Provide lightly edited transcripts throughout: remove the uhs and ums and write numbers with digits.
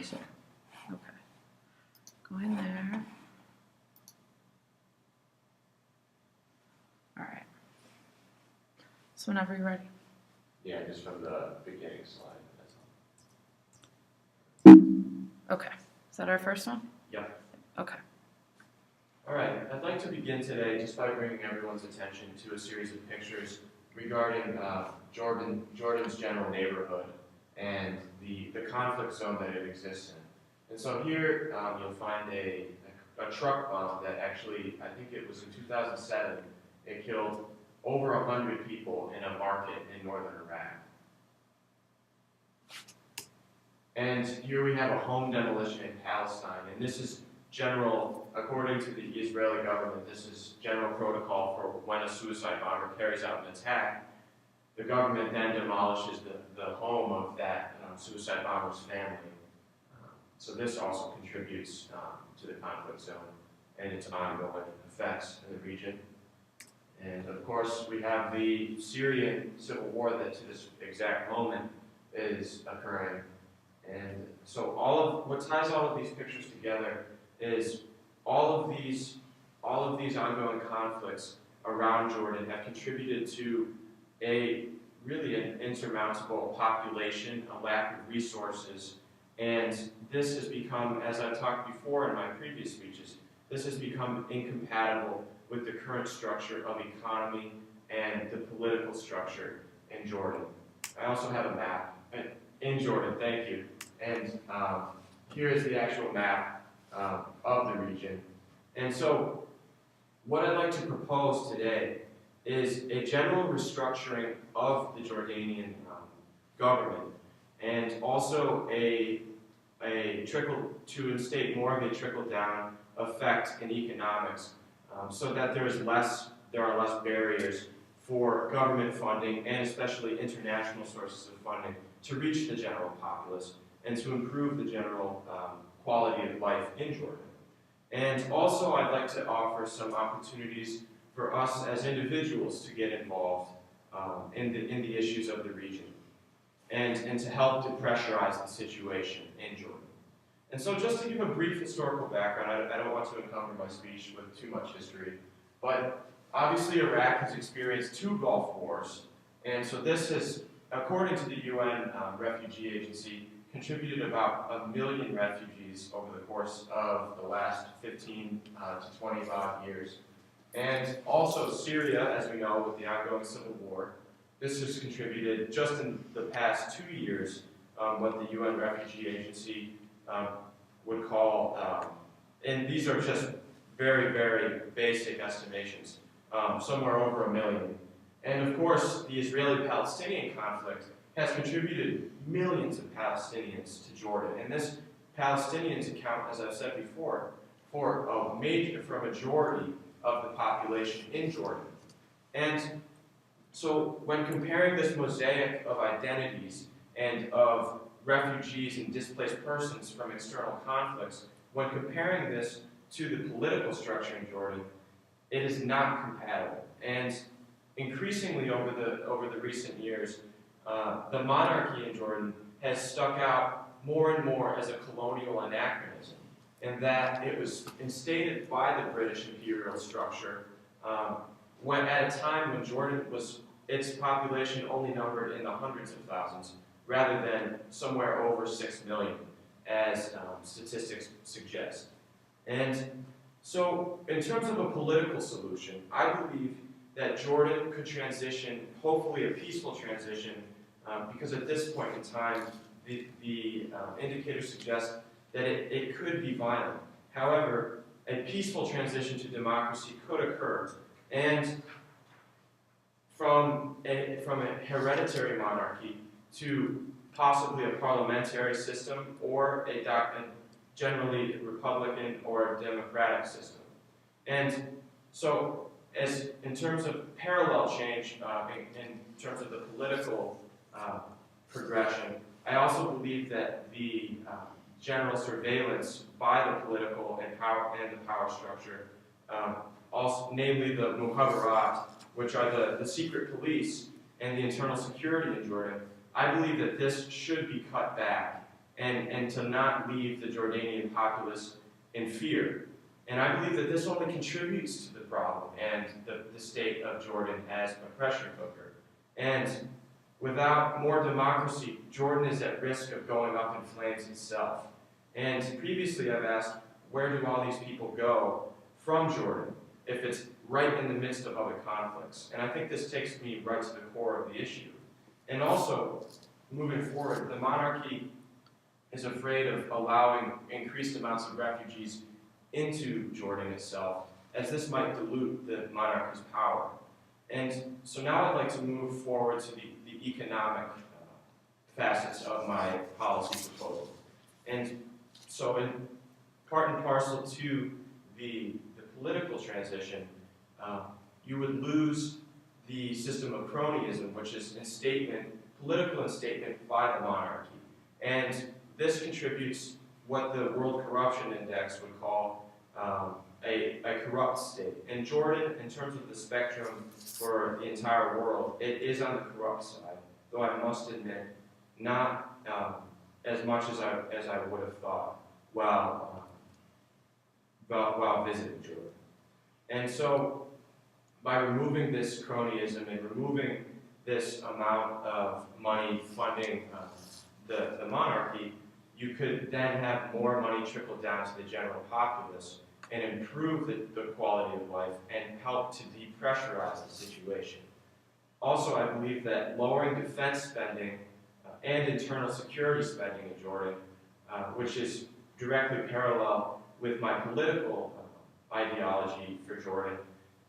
I see. Okay. Go in there. All right. So whenever you're ready. Yeah, just from the beginning slide. That's all. Okay. Is that our first one? Yep. Okay. All right. I'd like to begin today just by bringing everyone's attention to a series of pictures regarding Jordan's general neighborhood and the conflict zone that it exists in. And so here you'll find a truck bomb that actually, I think it was in 2007, it killed over 100 people in a market in northern Iraq. And here we have a home demolition in Palestine, and this is general, according to the Israeli government, this is general protocol for when a suicide bomber carries out an attack. The government then demolishes the home of that suicide bomber's family. So this also contributes to the conflict zone and its ongoing effects in the region. And of course, we have the Syrian civil war that to this exact moment is occurring. And so what ties all of these pictures together is all of these ongoing conflicts around Jordan have contributed to really an insurmountable population, a lack of resources, and this has become, as I've talked before in my previous speeches, this has become incompatible with the current structure of economy and the political structure in Jordan. I also have a map in Jordan, thank you, and here is the actual map of the region. And so what I'd like to propose today is a general restructuring of the Jordanian government, and also a trickle to instate more of a trickle-down effect in economics, so that there are less barriers for government funding and especially international sources of funding to reach the general populace and to improve the general quality of life in Jordan. And also, I'd like to offer some opportunities for us as individuals to get involved in the issues of the region and to help depressurize the situation in Jordan. And so just to give a brief historical background, I don't want to encumber my speech with too much history, but obviously Iraq has experienced 2 Gulf Wars, and so this has, according to the UN Refugee Agency, contributed about 1 million refugees over the course of the last 15 to 25 years. And also Syria, as we know, with the ongoing civil war, this has contributed just in the past 2 years what the UN Refugee Agency would call, and these are just very, very basic estimations, somewhere over 1 million. And of course, the Israeli-Palestinian conflict has contributed millions of Palestinians to Jordan. And this Palestinians account, as I've said before, for a majority of the population in Jordan. And so when comparing this mosaic of identities and of refugees and displaced persons from external conflicts, when comparing this to the political structure in Jordan, it is not compatible. And increasingly over the recent years, the monarchy in Jordan has stuck out more and more as a colonial anachronism, and that it was instated by the British imperial structure when at a time when Jordan its population only numbered in the hundreds of thousands, rather than somewhere over 6 million, as statistics suggest. And so, in terms of a political solution, I believe that Jordan could transition, hopefully a peaceful transition, because at this point in time, the indicators suggest that it could be violent. However, a peaceful transition to democracy could occur, and from a hereditary monarchy to possibly a parliamentary system or a generally Republican or democratic system. And so, in terms of parallel change, in terms of the political progression, I also believe that the general surveillance by the political and the power structure, also, namely the Mukhabarat, which are the secret police and the internal security in Jordan, I believe that this should be cut back and to not leave the Jordanian populace in fear. And I believe that this only contributes to the problem and the state of Jordan as a pressure cooker. And without more democracy, Jordan is at risk of going up in flames itself. And previously I've asked, where do all these people go from Jordan if it's right in the midst of other conflicts? And I think this takes me right to the core of the issue. And also, moving forward, the monarchy is afraid of allowing increased amounts of refugees into Jordan itself, as this might dilute the monarchy's power. And so now I'd like to move forward to the economic facets of my policy proposal. And so in part and parcel to the political transition, you would lose the system of cronyism, which is political instatement by the monarchy. And this contributes what the World Corruption Index would call a corrupt state. And Jordan, in terms of the spectrum for the entire world, it is on the corrupt side, though I must admit, not as much as I would have thought while visiting Jordan. And so, by removing this cronyism and removing this amount of money funding the monarchy, you could then have more money trickle down to the general populace and improve the quality of life and help to depressurize the situation. Also, I believe that lowering defense spending and internal security spending in Jordan, which is directly parallel with my political ideology for Jordan,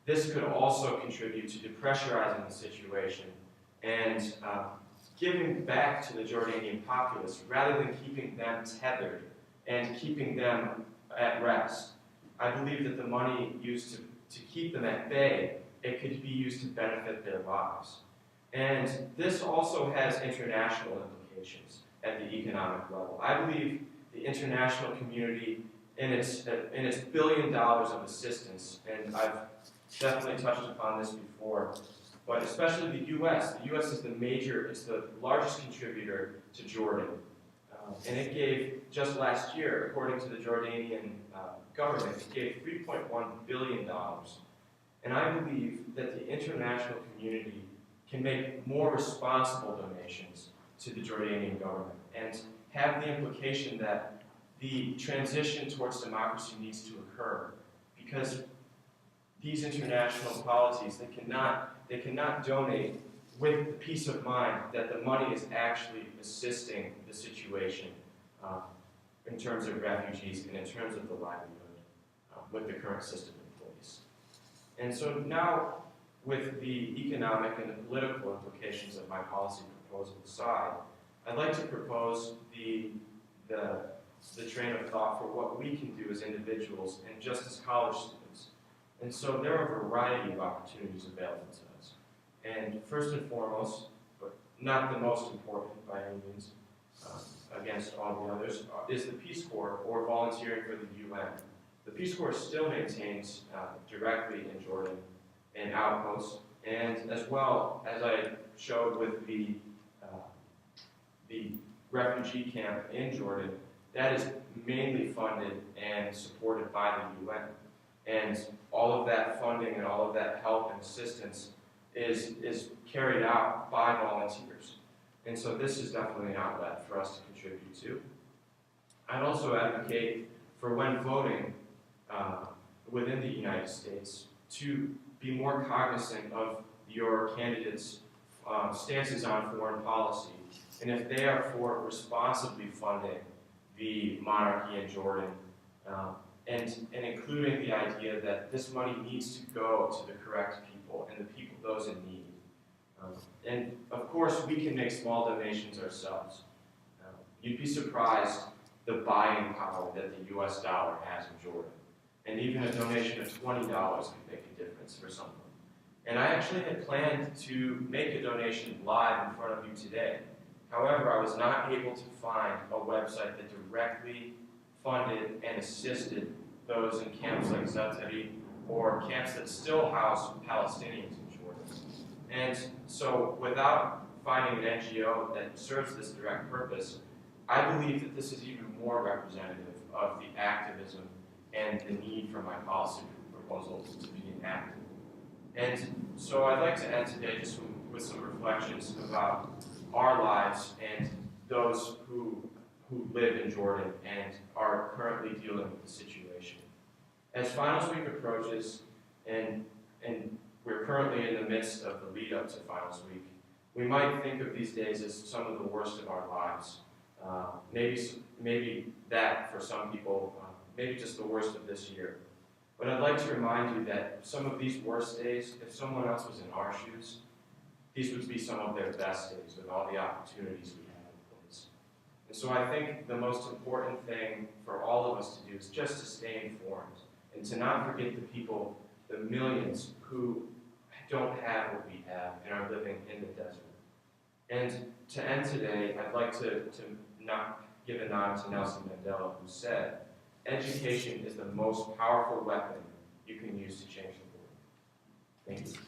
this could also contribute to depressurizing the situation and giving back to the Jordanian populace rather than keeping them tethered and keeping them at rest. I believe that the money used to keep them at bay, it could be used to benefit their lives. And this also has international implications at the economic level. I believe the international community, in its $1 billion of assistance, and I've definitely touched upon this before, but especially the U.S. The U.S. is it's the largest contributor to Jordan. And it gave, just last year, according to the Jordanian government, it gave $3.1 billion. And I believe that the international community can make more responsible donations to the Jordanian government and have the implication that the transition towards democracy needs to occur, because these international policies, they cannot donate with the peace of mind that the money is actually assisting the situation in terms of refugees and in terms of the livelihood with the current system in place. And so now, with the economic and the political implications of my policy proposal aside, I'd like to propose the train of thought for what we can do as individuals and just as college students. And so there are a variety of opportunities available to us. And first and foremost, but not the most important by any means, against all the others, is the Peace Corps or volunteering for the UN. The Peace Corps still maintains directly in Jordan an outpost, and as well as I showed with the refugee camp in Jordan, that is mainly funded and supported by the UN. And all of that funding and all of that help and assistance is carried out by volunteers. And so this is definitely an outlet for us to contribute to. I'd also advocate for when voting within the United States to be more cognizant of your candidates' stances on foreign policy, and if they are for responsibly funding the monarchy in Jordan, and including the idea that this money needs to go to the correct people and the people, those in need. And of course, we can make small donations ourselves. You'd be surprised the buying power that the US dollar has in Jordan. And even a donation of $20 can make a difference for someone. And I actually had planned to make a donation live in front of you today. However, I was not able to find a website that directly funded and assisted those in camps like Zaatari or camps that still house Palestinians in Jordan. And so without finding an NGO that serves this direct purpose, I believe that this is even more representative of the activism and the need for my policy proposals to be enacted. And so I'd like to end today just with some reflections about our lives and those who live in Jordan and are currently dealing with the situation. As finals week approaches, and we're currently in the midst of the lead up to finals week, we might think of these days as some of the worst of our lives. Maybe that for some people, maybe just the worst of this year. But I'd like to remind you that some of these worst days, if someone else was in our shoes, these would be some of their best days with all the opportunities we have in place. And so I think the most important thing for all of us to do is just to stay informed and to not forget the people, the millions who don't have what we have and are living in the desert. And to end today, I'd like to not give a nod to Nelson Mandela, who said, "Education is the most powerful weapon you can use to change the world." Thank you.